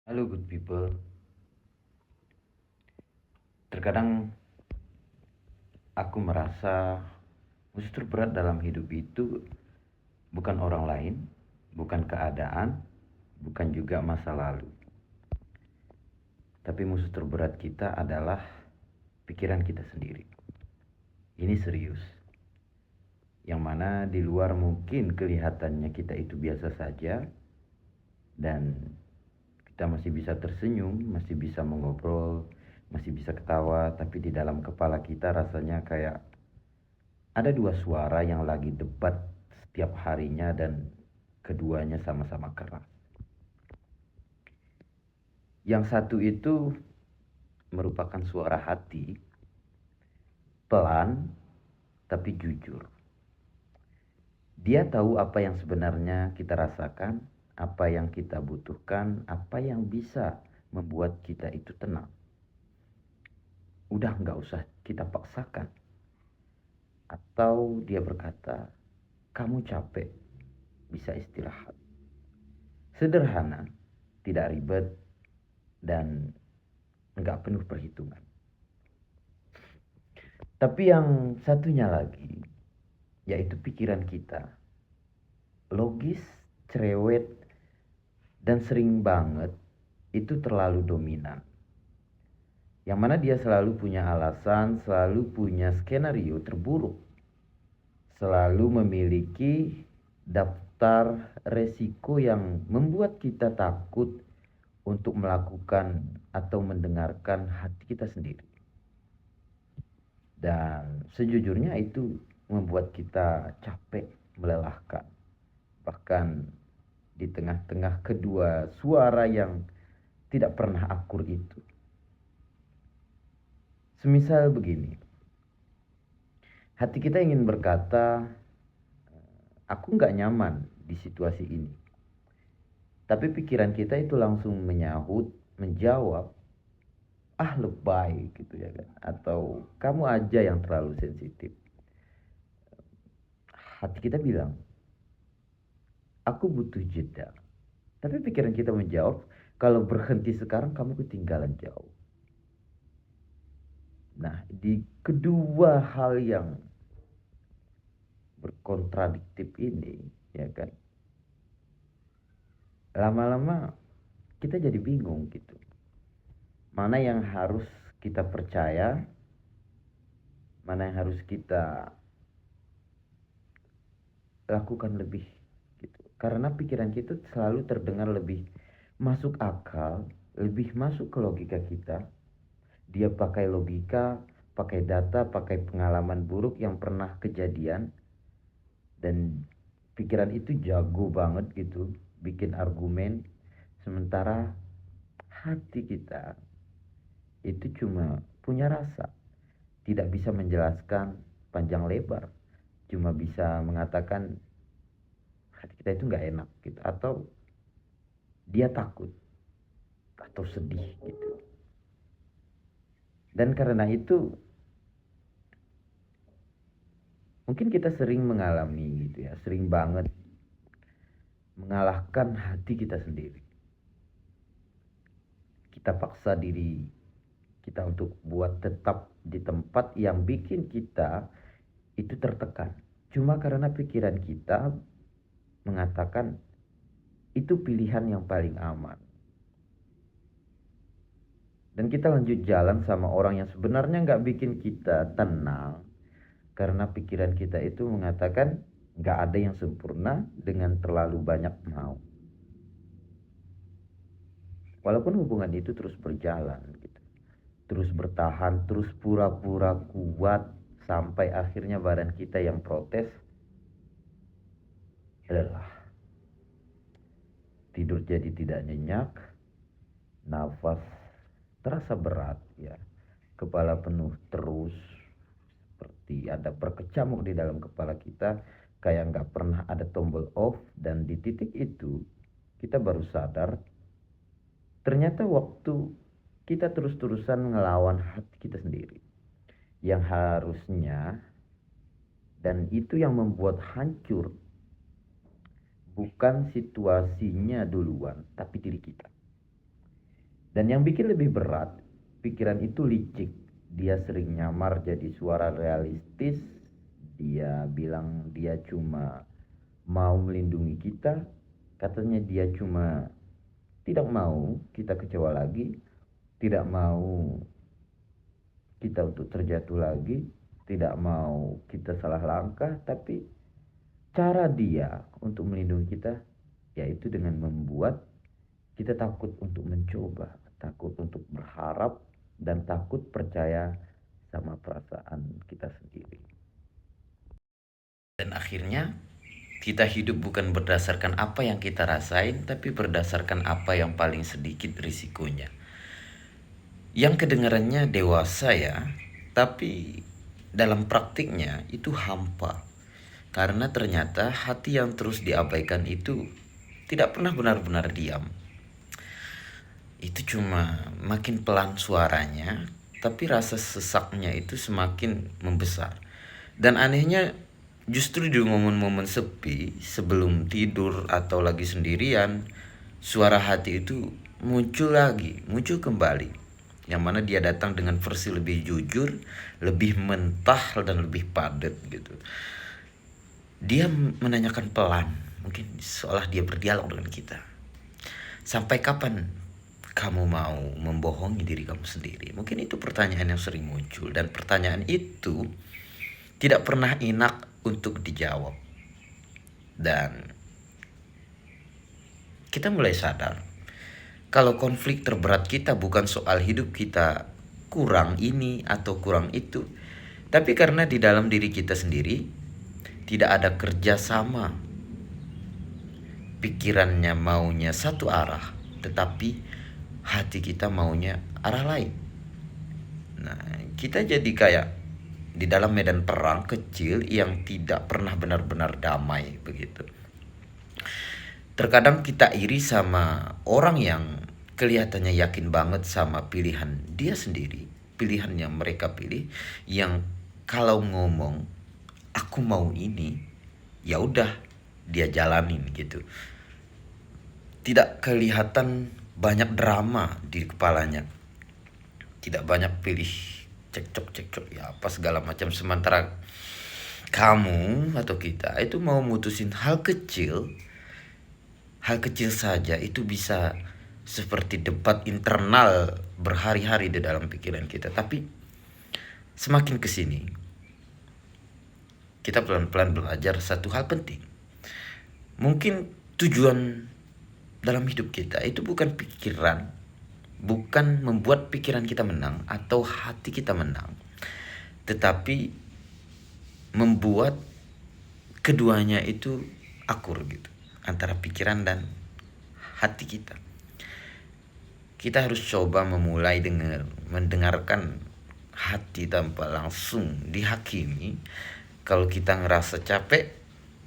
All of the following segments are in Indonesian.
Halo good people, terkadang aku merasa musuh terberat dalam hidup itu bukan orang lain, bukan keadaan, bukan juga masa lalu. Tapi musuh terberat kita adalah pikiran kita sendiri. Ini serius. Yang mana di luar mungkin kelihatannya kita itu biasa saja dan kita masih bisa tersenyum, masih bisa mengobrol, masih bisa ketawa, tapi di dalam kepala kita rasanya kayak ada dua suara yang lagi debat setiap harinya dan keduanya sama-sama keras. Yang satu itu merupakan suara hati, pelan tapi jujur. Dia tahu apa yang sebenarnya kita rasakan, apa yang kita butuhkan, apa yang bisa membuat kita itu tenang. Udah nggak usah kita paksakan. Atau dia berkata, kamu capek, bisa istirahat. Sederhana, tidak ribet, dan nggak penuh perhitungan. Tapi yang satunya lagi, yaitu pikiran kita. Logis, cerewet, dan sering banget itu terlalu dominan. Yang mana dia selalu punya alasan, selalu punya skenario terburuk. Selalu memiliki daftar resiko yang membuat kita takut untuk melakukan atau mendengarkan hati kita sendiri. Dan sejujurnya itu membuat kita capek, melelahkan. Bahkan di tengah-tengah kedua suara yang tidak pernah akur itu. Semisal begini, hati kita ingin berkata, aku nggak nyaman di situasi ini. Tapi pikiran kita itu langsung menyahut, menjawab, ah lebay gitu ya kan. Atau kamu aja yang terlalu sensitif. Hati kita bilang, aku butuh jeda. Tapi pikiran kita menjawab, kalau berhenti sekarang kamu ketinggalan jauh. Nah, di kedua hal yang berkontradiktif ini, ya kan, lama-lama kita jadi bingung gitu. Mana yang harus kita percaya, mana yang harus kita lakukan lebih gitu. Karena pikiran kita selalu terdengar lebih masuk akal, lebih masuk ke logika kita. Dia pakai logika, pakai data, pakai pengalaman buruk yang pernah kejadian, dan pikiran itu jago banget gitu bikin argumen, sementara hati kita itu cuma punya rasa, tidak bisa menjelaskan panjang lebar, cuma bisa mengatakan hati kita itu nggak enak gitu, atau dia takut atau sedih gitu. Dan karena itu mungkin kita sering mengalami gitu ya, sering banget mengalahkan hati kita sendiri. Kita paksa diri kita untuk buat tetap di tempat yang bikin kita itu tertekan. Cuma karena pikiran kita mengatakan itu pilihan yang paling aman. Dan kita lanjut jalan sama orang yang sebenarnya nggak bikin kita tenang. Karena pikiran kita itu mengatakan nggak ada yang sempurna dengan terlalu banyak mau. Walaupun hubungan itu terus berjalan gitu. Terus bertahan, terus pura-pura kuat, sampai akhirnya badan kita yang protes, lelah. Tidur jadi tidak nyenyak, nafas terasa berat ya. Kepala penuh terus, seperti ada berkecamuk di dalam kepala kita, kayak nggak pernah ada tombol off. Dan di titik itu kita baru sadar, ternyata waktu kita terus-terusan ngelawan hati kita sendiri. Yang harusnya, dan itu yang membuat hancur, bukan situasinya duluan, tapi diri kita. Dan yang bikin lebih berat, pikiran itu licik. Dia sering nyamar jadi suara realistis. Dia bilang dia cuma mau melindungi kita. Katanya dia cuma tidak mau kita kecewa lagi, tidak mau kita untuk terjatuh lagi, tidak mau kita salah langkah, tapi cara dia untuk melindungi kita yaitu dengan membuat kita takut untuk mencoba, takut untuk berharap, dan takut percaya sama perasaan kita sendiri. Dan akhirnya kita hidup bukan berdasarkan apa yang kita rasain, tapi berdasarkan apa yang paling sedikit risikonya. Yang kedengarannya dewasa ya, tapi dalam praktiknya itu hampa. Karena ternyata hati yang terus diabaikan itu tidak pernah benar-benar diam. Itu cuma makin pelan suaranya, tapi rasa sesaknya itu semakin membesar. Dan anehnya justru di momen-momen sepi, sebelum tidur atau lagi sendirian, suara hati itu muncul lagi, muncul kembali. Yang mana dia datang dengan versi lebih jujur, lebih mentah dan lebih padat gitu. Dia menanyakan pelan, mungkin seolah dia berdialog dengan kita. Sampai kapan kamu mau membohongi diri kamu sendiri? Mungkin itu pertanyaan yang sering muncul, dan pertanyaan itu tidak pernah enak untuk dijawab. Dan kita mulai sadar kalau konflik terberat kita bukan soal hidup kita kurang ini atau kurang itu, tapi karena di dalam diri kita sendiri tidak ada kerjasama. Pikirannya maunya satu arah, tetapi hati kita maunya arah lain. Nah, kita jadi kayak di dalam medan perang kecil yang tidak pernah benar-benar damai begitu. Terkadang kita iri sama orang yang kelihatannya yakin banget sama pilihan dia sendiri, pilihan yang mereka pilih, yang kalau ngomong aku mau ini, ya udah dia jalanin gitu. Tidak kelihatan banyak drama di kepalanya, tidak banyak pilih cekcok ya apa segala macam. Sementara kamu atau kita itu mau mutusin hal kecil saja itu bisa seperti debat internal berhari-hari di dalam pikiran kita. Tapi semakin kesini kita pelan-pelan belajar satu hal penting. Mungkin tujuan dalam hidup kita itu bukan pikiran, bukan membuat pikiran kita menang atau hati kita menang, tetapi membuat keduanya itu akur gitu, antara pikiran dan hati kita. Kita harus coba memulai dengan mendengarkan hati tanpa langsung dihakimi. Kalau kita ngerasa capek,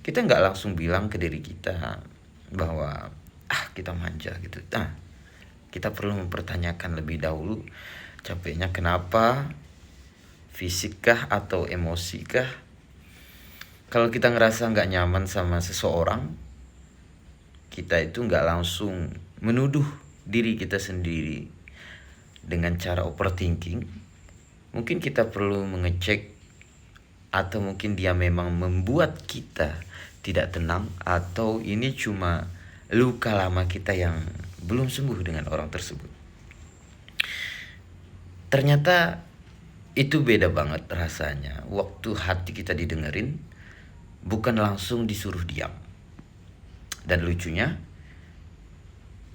kita nggak langsung bilang ke diri kita bahwa kita manja gitu. Kita perlu mempertanyakan lebih dahulu, capeknya kenapa, fisikkah atau emosikah. Kalau kita ngerasa nggak nyaman sama seseorang, kita itu nggak langsung menuduh diri kita sendiri dengan cara overthinking. Mungkin kita perlu mengecek, atau mungkin dia memang membuat kita tidak tenang, atau ini cuma luka lama kita yang belum sembuh dengan orang tersebut. Ternyata itu beda banget rasanya waktu hati kita didengerin, bukan langsung disuruh diam. Dan lucunya,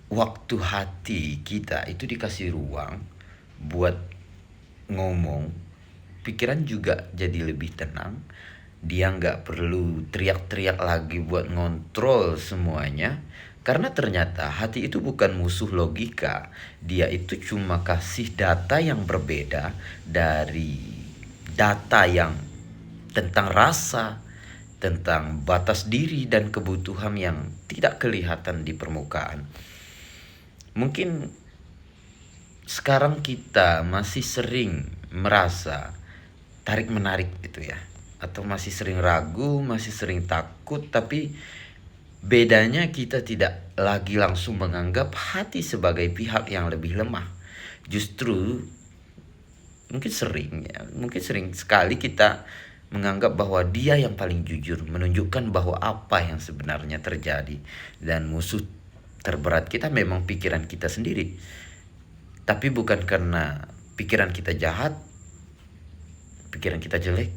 waktu hati kita itu dikasih ruang buat ngomong, pikiran juga jadi lebih tenang. Dia nggak perlu teriak-teriak lagi buat ngontrol semuanya. Karena ternyata hati itu bukan musuh logika. Dia itu cuma kasih data yang berbeda dari data yang tentang rasa, tentang batas diri dan kebutuhan yang tidak kelihatan di permukaan. Mungkin sekarang kita masih sering merasa tarik-menarik gitu ya, atau masih sering ragu, masih sering takut, tapi Bedanya kita tidak lagi langsung menganggap hati sebagai pihak yang lebih lemah. Justru mungkin sering sekali kita menganggap bahwa dia yang paling jujur, menunjukkan bahwa apa yang sebenarnya terjadi. Dan musuh terberat kita memang pikiran kita sendiri. Tapi bukan karena pikiran kita jahat, pikiran kita jelek,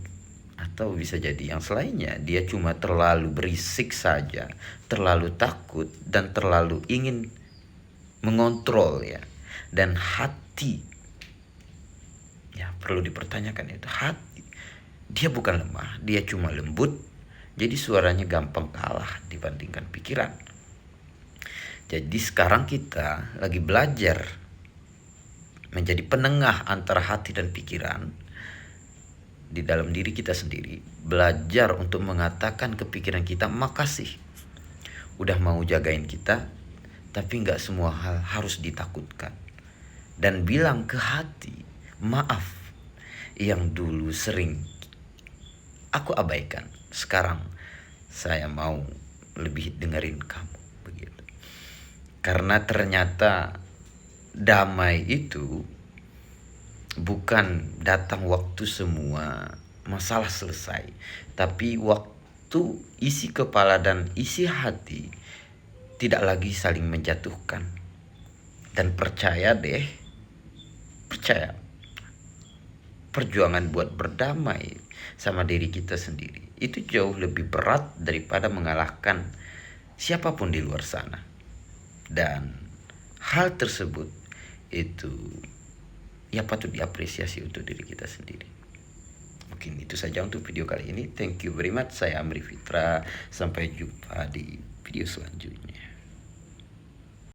atau bisa jadi yang selainnya. Dia cuma terlalu berisik saja, terlalu takut, dan terlalu ingin mengontrol ya. Dan hati, ya perlu dipertanyakan itu, hati dia bukan lemah, dia cuma lembut. Jadi suaranya gampang kalah dibandingkan pikiran. Jadi sekarang kita lagi belajar menjadi penengah antara hati dan pikiran di dalam diri kita sendiri. Belajar untuk mengatakan ke pikiran kita, makasih udah mau jagain kita, tapi gak semua hal harus ditakutkan. Dan bilang ke hati, maaf yang dulu sering aku abaikan, sekarang saya mau lebih dengerin kamu, begitu. Karena ternyata damai itu bukan datang waktu semua masalah selesai, tapi waktu isi kepala dan isi hati tidak lagi saling menjatuhkan. Dan percaya deh, percaya, perjuangan buat berdamai sama diri kita sendiri itu jauh lebih berat daripada mengalahkan siapapun di luar sana. Dan hal tersebut itu ya patut diapresiasi untuk diri kita sendiri. Mungkin itu saja untuk video kali ini. Thank you very much. Saya Amri Fitra. Sampai jumpa di video selanjutnya.